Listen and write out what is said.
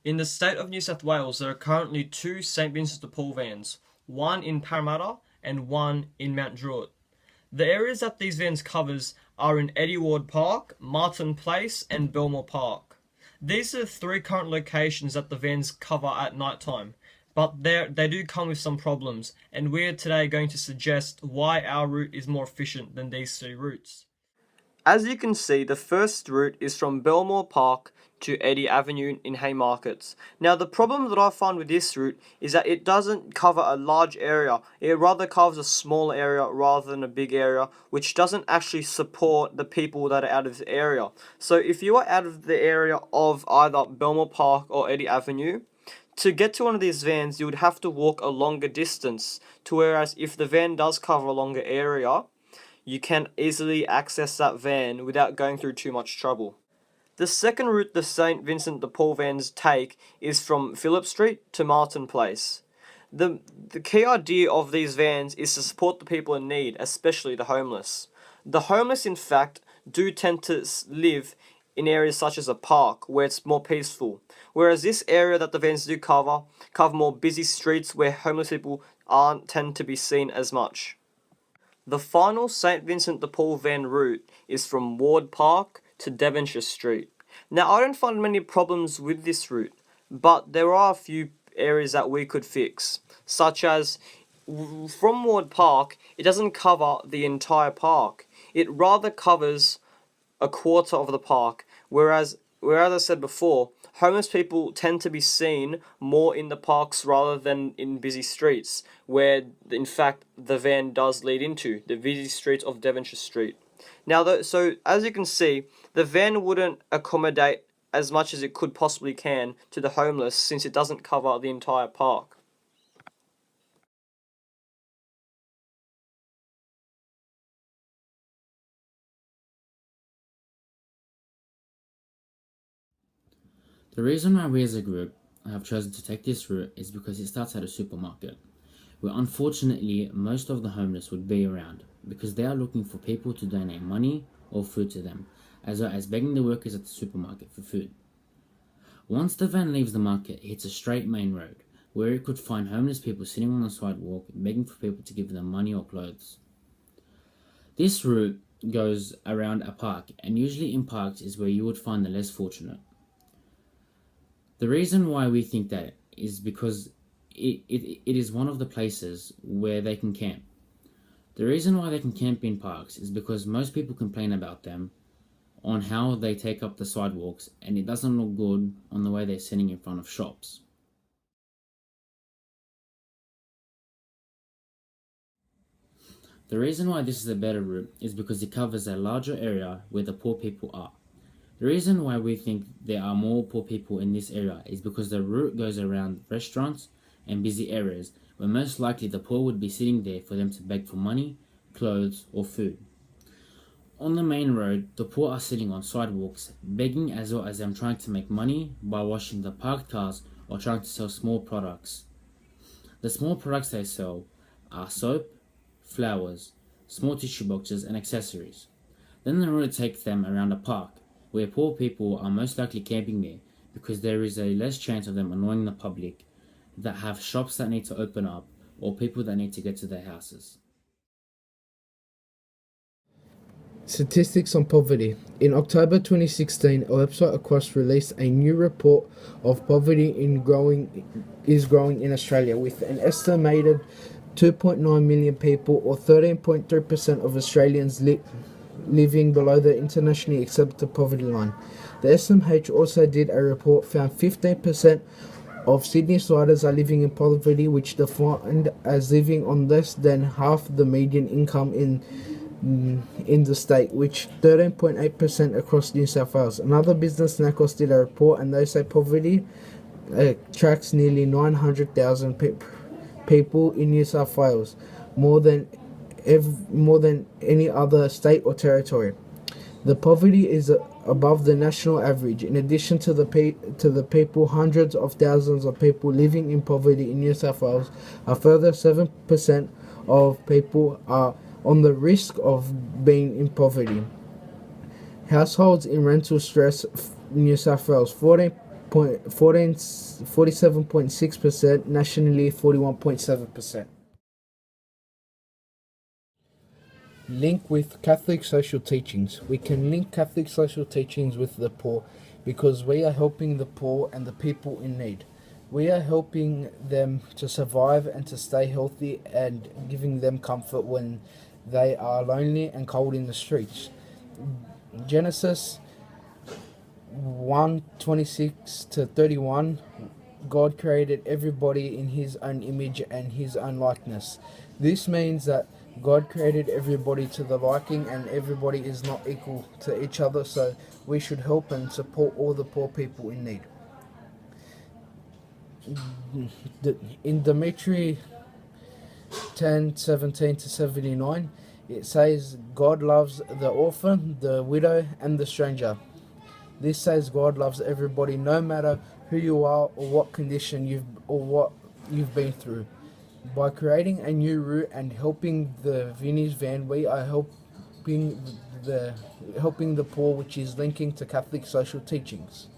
In the state of New South Wales, there are currently two St Vincent de Paul vans, one in Parramatta and one in Mount Druitt. The areas that these vans covers are in Eddie Ward Park, Martin Place and Belmore Park. These are the three current locations that the vans cover at night time, but they do come with some problems, and we're today going to suggest why our route is more efficient than these three routes. As you can see, the first route is from Belmore Park to Eddy Avenue in Haymarkets. Now, the problem that I find with this route is that it doesn't cover a large area. It rather covers a small area rather than a big area, which doesn't actually support the people that are out of the area. So if you are out of the area of either Belmore Park or Eddy Avenue, to get to one of these vans, you would have to walk a longer distance. To whereas if the van does cover a longer area, you can easily access that van without going through too much trouble. The second route the St Vincent de Paul vans take is from Phillip Street to Martin Place. The key idea of these vans is to support the people in need, especially the homeless. The homeless, in fact, do tend to live in areas such as a park where it's more peaceful, whereas this area that the vans do cover more busy streets where homeless people aren't tend to be seen as much. The final St Vincent de Paul van route is from Ward Park to Devonshire Street. Now, I don't find many problems with this route, but there are a few areas that we could fix, such as from Ward Park, it doesn't cover the entire park. It rather covers a quarter of the park, whereas I said before, homeless people tend to be seen more in the parks rather than in busy streets, where in fact the van does lead into the busy streets of Devonshire Street. Now, so as you can see, the van wouldn't accommodate as much as it could possibly can to the homeless since it doesn't cover the entire park. The reason why we as a group have chosen to take this route is because it starts at a supermarket, where unfortunately most of the homeless would be around, because they are looking for people to donate money or food to them, as well as begging the workers at the supermarket for food. Once the van leaves the market, it hits a straight main road, where it could find homeless people sitting on the sidewalk begging for people to give them money or clothes. This route goes around a park, and usually in parks is where you would find the less fortunate. The reason why we think that is because it is one of the places where they can camp. The reason why they can camp in parks is because most people complain about them on how they take up the sidewalks, and it doesn't look good on the way they're sitting in front of shops. The reason why this is a better route is because it covers a larger area where the poor people are. The reason why we think there are more poor people in this area is because the route goes around restaurants and busy areas where most likely the poor would be sitting there for them to beg for money, clothes or food. On the main road, the poor are sitting on sidewalks, begging as well as them trying to make money by washing the parked cars or trying to sell small products. The small products they sell are soap, flowers, small tissue boxes and accessories. Then the road takes them around a park, where poor people are most likely camping there because there is a less chance of them annoying the public that have shops that need to open up or people that need to get to their houses. Statistics on poverty. In October 2016, a website across released a new report of poverty is growing in Australia, with an estimated 2.9 million people, or 13.3% of Australians, living below the internationally accepted poverty line. The SMH also did a report found 15% of Sydneysiders are living in poverty, which defined as living on less than half the median income in the state, which 13.8% across New South Wales. Another business Nacos did a report, and they say poverty tracks nearly 900,000 people in New South Wales, more than any other state or territory. The poverty is above the national average. In addition to the people, hundreds of thousands of people living in poverty in New South Wales, a further 7% of people are on the risk of being in poverty. Households in rental stress, New South Wales, 47.6%, nationally 41.7%. Link with Catholic social teachings. We can link Catholic social teachings with the poor because we are helping the poor and the people in need. We are helping them to survive and to stay healthy and giving them comfort when they are lonely and cold in the streets. Genesis 1:26-31. God created everybody in his own image and his own likeness. This means that God created everybody to the liking, and everybody is not equal to each other, so we should help and support all the poor people in need. In Dimitri 10:17-79, it says God loves the orphan, the widow, and the stranger. This says God loves everybody, no matter who you are or what condition you've been through. By creating a new route and helping the Vinnies van, we are helping the poor, which is linking to Catholic social teachings.